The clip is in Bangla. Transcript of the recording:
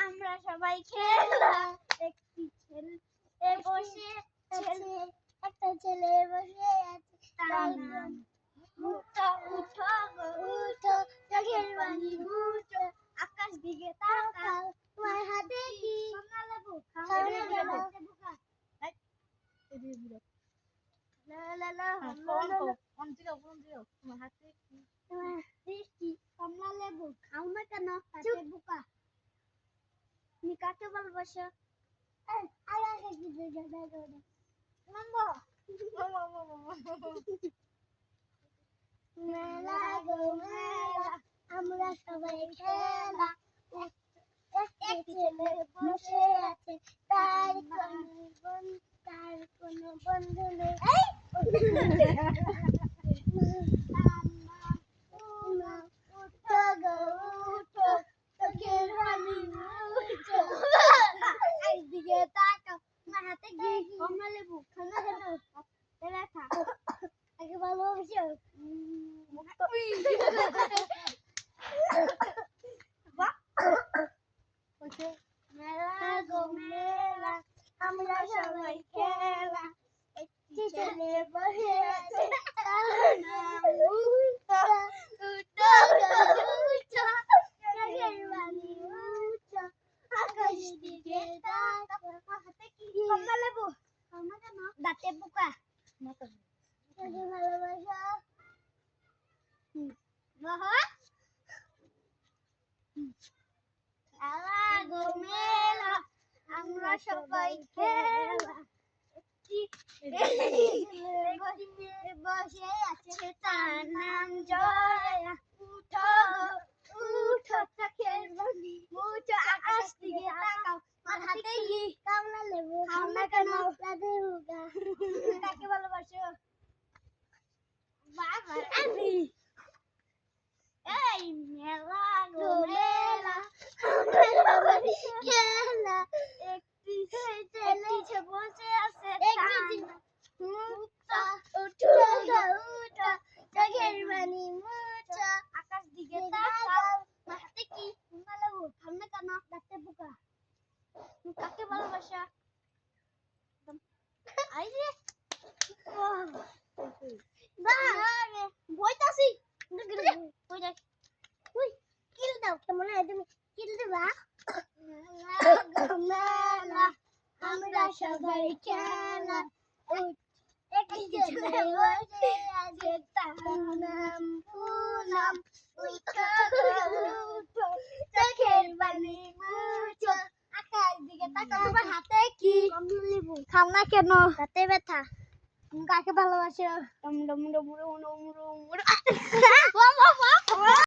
আমরা সবাই খেলা একটি ছেলে বসে আছে, একটা ছেলে বসে আছে, তার নাম উঠো উঠো গো উঠো, চোখের পানি মুছো, আকাশ দিকে তাকাও, তোমার হাতে কি কমলা লেবু? তোমার হাতে কি কমলা লেবু? খাও না কেন? হাতে বোকা। তুমি কাকে ভালোবাসো? মেলা গো মেলা, আমরা সবাই খেলা, একটি ছেলে বসে আছে, তার কোনো বন্ধু নেই। উঠো গো উঠো, চোখের পানি মুছো, দিকে তাকাও, তোমার হাতে কি কমলা লেবু? খাও না কেন? ব্যথা। তাকে ভালোবাসো? মেলা গো মেলা, আমরা সবাই খেলা, একটি ছেলে বসে আছে, তার নাম উঠো উঠো গো উঠো, চোখের পানি মুছো, আকাশ দিকে তাকাও, হাতে কি কমলা লেবু? খাও না কেন? দাঁতে বোকা। তাকে ভালোবাসো? মেলা গো মেলা, আমরা সবাই খেলা, একটি বসে আছে, তার নাম জয়া, উঠো উঠো, চোখের পানি মুছো, আকাশ দিকে তাকাও, তোমার হাতে কি কমলা লেবু? খাও না কেন? দাঁতে বোকা। কাকে ভালোবাসো? বাবা আমি। এই মেলা গো মেলা, আমরা সবাই খেলা, একটি ছেলে বসে আছে, উঠো উঠো গো উঠো, চোখের পানি মুছো, আকাশ দিকে তাকাও, তোমার হাতে কি কমলা লেবু? খাও না কেন? দাঁতে বোকা। কাকে ভালোবাসা? বইতাছি কিল দাও, কেমন তুমি কিল দিবা? মেলা, আমরা সবাই খেলা, একটি ছেলে বসে আছে, তার নাম পুনম, উঠো উঠো, চোখের পানি মুছো, আকাশ দিকে তাকাও, তোমার হাতে কি কমলা লেবু? খাও না কেন? দাঁতে ব্যথা। কাকে ভালোবাসো?